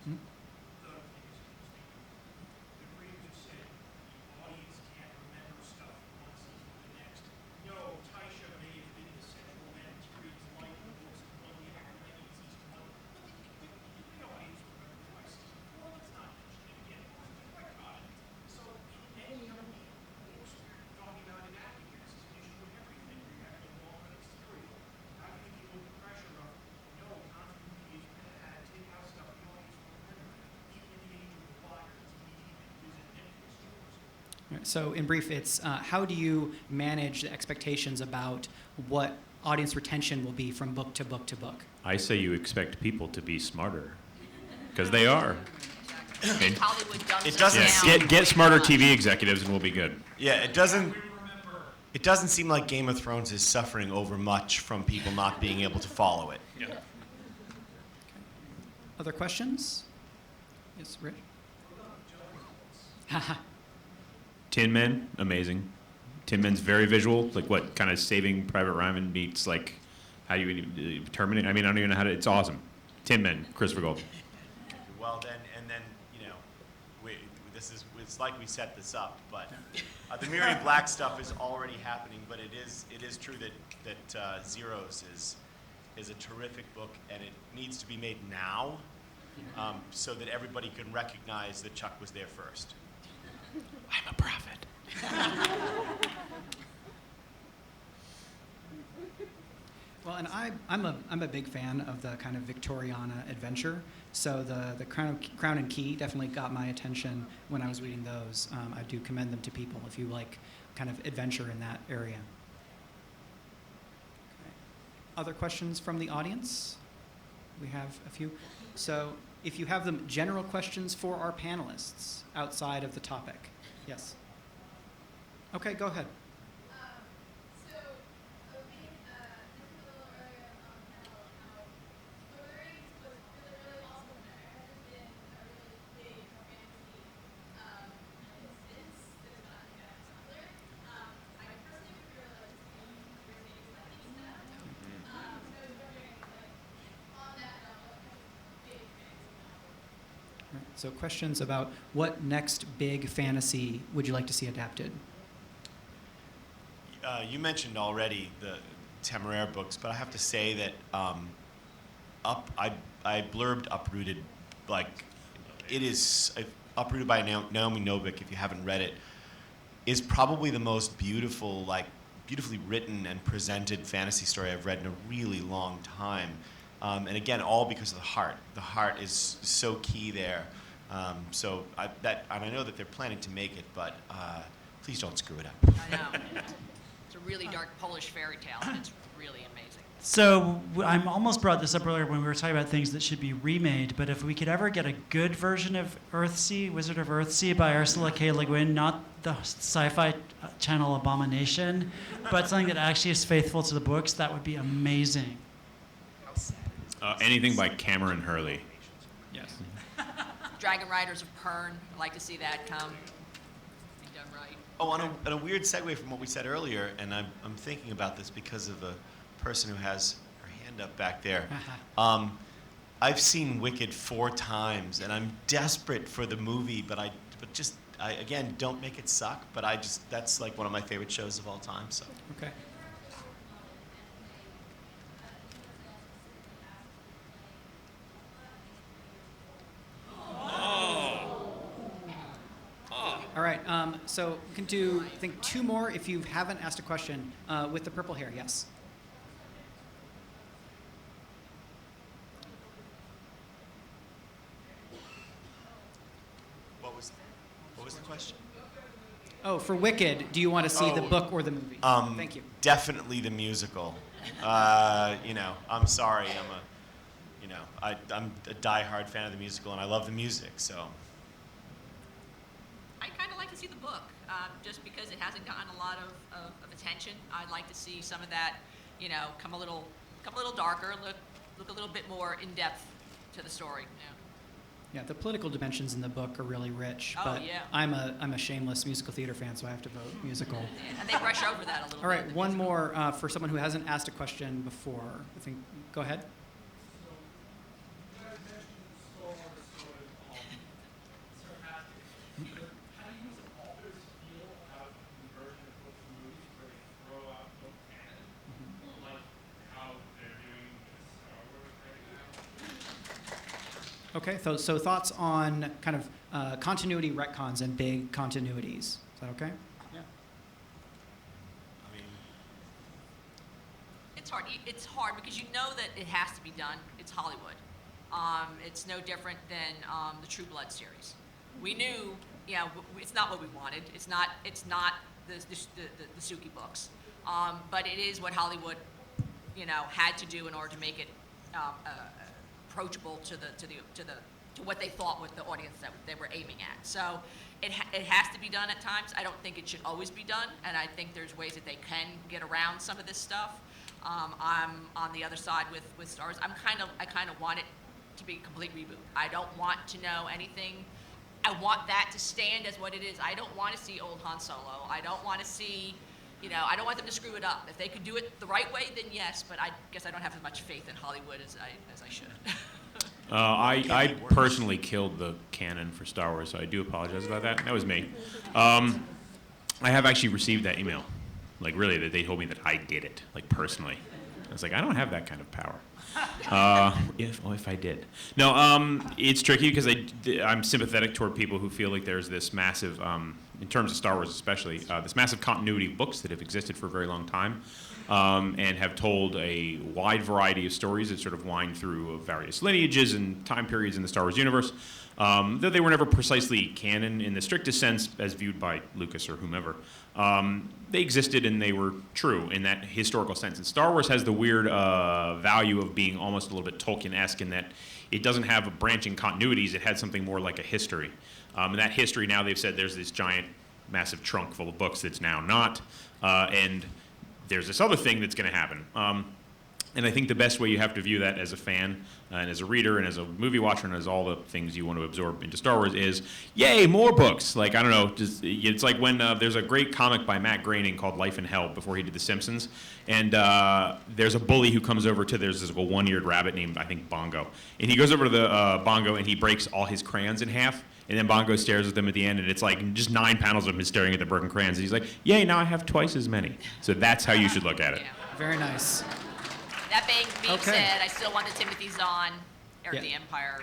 Hmm? So in brief, it's how do you manage the expectations about what audience retention will be from book to book to book? I say you expect people to be smarter, because they are. And Hollywood dumbs It us doesn't down Get way smarter too much. TV executives and we'll be good. Yeah, it doesn't seem like Game of Thrones is suffering over much from people not being able to follow it. Yeah. Other questions? Yes, Rich? Haha. Tin Men, amazing. Tin Men's very visual. What kind of Saving Private Ryan meets how you Terminate? I don't even know how to. It's awesome. Tin Men, Christopher Golden. Well, then it's like we set this up, but the Mirroring Black stuff is already happening. But it is true that Zeros is a terrific book, and it needs to be made now, so that everybody can recognize that Chuck was there first. I'm a prophet. Well, and I'm a big fan of the kind of Victoriana adventure. So the Crown and Key definitely got my attention when I was reading those. I do commend them to people if you like kind of adventure in that area. Okay. Other questions from the audience? We have a few. So if you have them, general questions for our panelists outside of the topic. Yes. Okay, go ahead. So, being mentioned a little earlier on the panel how stories was really awesome there. It hasn't been a really big fantasy since there's not Tumblr. I personally would really like to see Mercedes Lightning stuff. So I was wondering, on that novel, what kind of big fantasy novel? Right, so questions about what next big fantasy would you like to see adapted? You mentioned already the Temeraire books, but I have to say that I blurbed Uprooted, like it is Uprooted by Naomi Novik. If you haven't read it, is probably the most beautiful, like beautifully written and presented fantasy story I've read in a really long time. And again, all because of the heart. The heart is so key there. And I know that they're planning to make it, but please don't screw it up. I know. It's a really dark Polish fairy tale, and it's really amazing. So I almost brought this up earlier when we were talking about things that should be remade, but if we could ever get a good version of Earthsea, Wizard of Earthsea by Ursula K. Le Guin, not the Sci-Fi Channel abomination, but something that actually is faithful to the books, that would be amazing. Anything by Cameron Hurley. Yes. Dragon Riders of Pern, I'd like to see that come. Be done right. Oh, on a weird segue from what we said earlier, and I'm thinking about this because of a person who has her hand up back there. I've seen Wicked 4 times, and I'm desperate for the movie, but again, don't make it suck. But that's like one of my favorite shows of all time. So. Okay. All right, so we can do, I think, 2 more if you haven't asked a question with the purple hair. Yes. What was the question? Oh, for Wicked, do you want to see the book or the movie? Thank you. Definitely the musical. I'm sorry. I'm a diehard fan of the musical, and I love the music. So. I kind of like to see the book, just because it hasn't gotten a lot of attention. I'd like to see some of that, come a little darker, look a little bit more in depth to the story. Yeah, the political dimensions in the book are really rich. Oh, but yeah. I'm a shameless musical theater fan, so I have to vote musical. Yeah, and they brush over that a little bit. All right, in the one musical. more for someone who hasn't asked a question before. I think. Go ahead. Okay, so thoughts on kind of continuity retcons and big continuities. Is that okay? Yeah. It's hard. It's hard because you know that it has to be done. It's Hollywood. It's no different than the True Blood series. We knew, it's not what we wanted. It's not the Suki books, but it is what Hollywood, had to do in order to make it approachable to what they thought with the audience that they were aiming at. So it has to be done at times. I don't think it should always be done, and I think there's ways that they can get around some of this stuff. I'm on the other side with Star Wars. I kind of want it to be a complete reboot. I don't want to know anything. I want that to stand as what it is. I don't want to see old Han Solo. I don't want to see, I don't want them to screw it up. If they could do it the right way, then yes, but I guess I don't have as much faith in Hollywood as I should. I personally killed the canon for Star Wars, so I do apologize about that. That was me. I have actually received that email. Like, really, that they told me that I did it, like, personally. I was like, I don't have that kind of power. If I did. No, it's tricky because I'm sympathetic toward people who feel like there's this massive, in terms of Star Wars especially, this massive continuity of books that have existed for a very long time and have told a wide variety of stories that sort of wind through various lineages and time periods in the Star Wars universe. Though they were never precisely canon in the strictest sense as viewed by Lucas or whomever. They existed and they were true in that historical sense. And Star Wars has the weird value of being almost a little bit Tolkien-esque in that it doesn't have branching continuities. It had something more like a history. And that history now they've said there's this giant, massive trunk full of books that's now not. And there's this other thing that's going to happen. And I think the best way you have to view that as a fan and as a reader and as a movie watcher and as all the things you want to absorb into Star Wars is, yay, more books. Like, I don't know, it's like when there's a great comic by Matt Groening called Life in Hell before he did The Simpsons. And there's a bully who comes over to, there's this one-eared rabbit named, I think, Bongo. And he goes over to the Bongo and he breaks all his crayons in half. And then Bongo stares at them at the end, and it's like just 9 panels of him staring at the broken crayons. And he's like, yay, now I have twice as many. So that's how you should look at it. Yeah. Very nice. That being Okay. said, I still want the Timothy Zahn or Yeah. the Empire.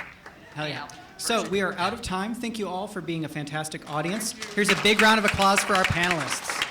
Hell you yeah. know, So version. we are out of time. Thank you all for being a fantastic audience. Here's a big round of applause for our panelists.